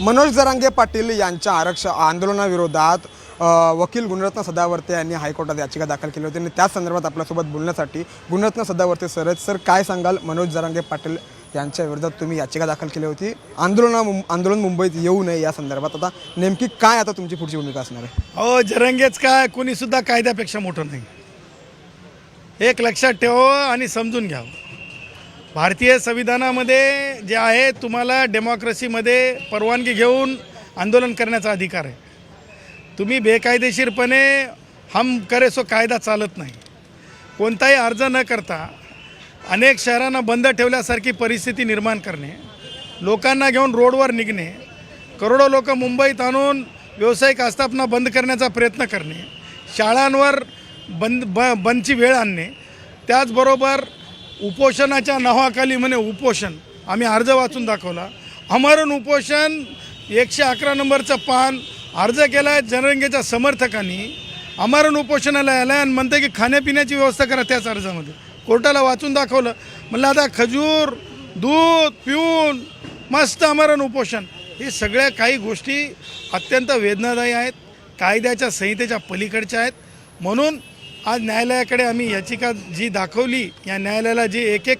मनोज जरांगे पाटील यांच्या आरक्षण आंदोलनाविरोधात वकील गुणरत्न सदावर्ते यांनी हायकोर्टात याचिका दाखल केली होती आणि त्याच संदर्भात आपल्यासोबत बोलण्यासाठी गुणरत्न सदावर्ते सर काय सांगाल? मनोज जरांगे पाटील यांच्या विरोधात तुम्ही याचिका दाखल केली होती, आंदोलन मुंबईत येऊ नये या संदर्भात. आता नेमकी काय आता तुमची पुढची भूमिका असणार आहे? हो, जरांगेच काय कोणीसुद्धा कायद्यापेक्षा मोठं नाही, एक लक्षात ठेवावं आणि समजून घ्यावं. भारतीय संविधानामध्ये जे आहे तुम्हाला डेमोक्रेसीमध्ये परवानगी घेऊन आंदोलन करण्याचा अधिकार आहे. तुम्ही बेकायदेशीरपणे हम करे सो कायदा चालत नाही. कोणताही अर्ज न करता अनेक शहरांना बंद ठेवल्यासारखी परिस्थिती निर्माण करणे, लोकांना घेऊन रोडवर निघणे, करोडो लोक मुंबईत आणून व्यावसायिक आस्थापना बंद करण्याचा प्रयत्न करणे, शाळांवर बंदची वेळ आणणे, त्याचबरोबर उपोषणाच्या नावाखाली म्हणे उपोषण. आम्ही अर्ज वाचून दाखवला, अमरण उपोषण 111 नंबरचं पान अर्ज केला आहे जरांगेच्या समर्थकांनी. अमरण उपोषणाला आलं आणि म्हणते की खाण्यापिण्याची व्यवस्था करा त्याच अर्जामध्ये. कोर्टाला वाचून दाखवलं, म्हणलं आता खजूर दूध पिऊन मस्त अमरण उपोषण. हे सगळ्या काही गोष्टी अत्यंत वेदनादायी आहेत, कायद्याच्या संहितेच्या पलीकडच्या आहेत. म्हणून आज न्यायालयाकडे आम्ही याचिका जी दाखवली, या न्यायालयाला जे एक एक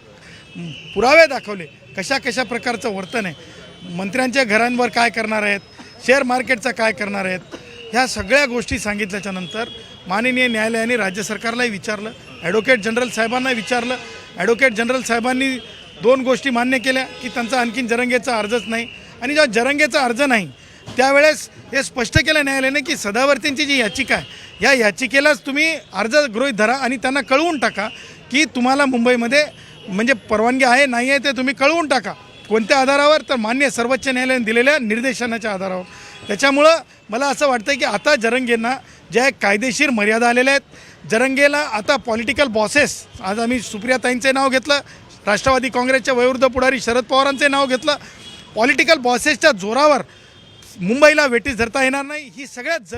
पुरावे दाखवले, कशा कशा प्रकारचं वर्तन आहे, मंत्र्यांच्या घरांवर काय करणार आहेत, शेअर मार्केटचं काय करणार आहेत, ह्या सगळ्या गोष्टी सांगितल्याच्यानंतर माननीय न्यायालयाने राज्य सरकारलाही विचारलं, ॲडव्होकेट जनरल साहेबांनाही विचारलं. ॲडव्होकेट जनरल साहेबांनी 2 गोष्टी मान्य केल्या की त्यांचा आणखीन जरांगेचा अर्जच नाही, आणि जेव्हा जरांगेचा अर्ज नाही त्यावेळेस हे स्पष्ट केलं न्यायालयाने की सदावर्तेंची जी याचिका आहे, या याचिकेलाच तुम्ही अर्ज गृहीत धरा आणि त्यांना कळवून टाका की तुम्हाला मुंबईमध्ये म्हणजे परवानगी आहे नाही आहे ते तुम्ही कळवून टाका. कोणत्या आधारावर? तर मान्य सर्वोच्च न्यायालयाने दिलेल्या निर्देशनाच्या आधारावर. त्याच्यामुळं मला असं वाटतं की आता जरांगेंना ज्या कायदेशीर मर्यादा आलेल्या आहेत, जरांगेला आता पॉलिटिकल बॉसेस, आज आम्ही सुप्रियाताईंचे नाव घेतलं, राष्ट्रवादी काँग्रेसच्या वयोवृद्ध पुढारी शरद पवारांचे नाव घेतलं, पॉलिटिकल बॉसेसच्या जोरावर मुंबईला वेठीस धरता येणार नाही. ही सगळ्यात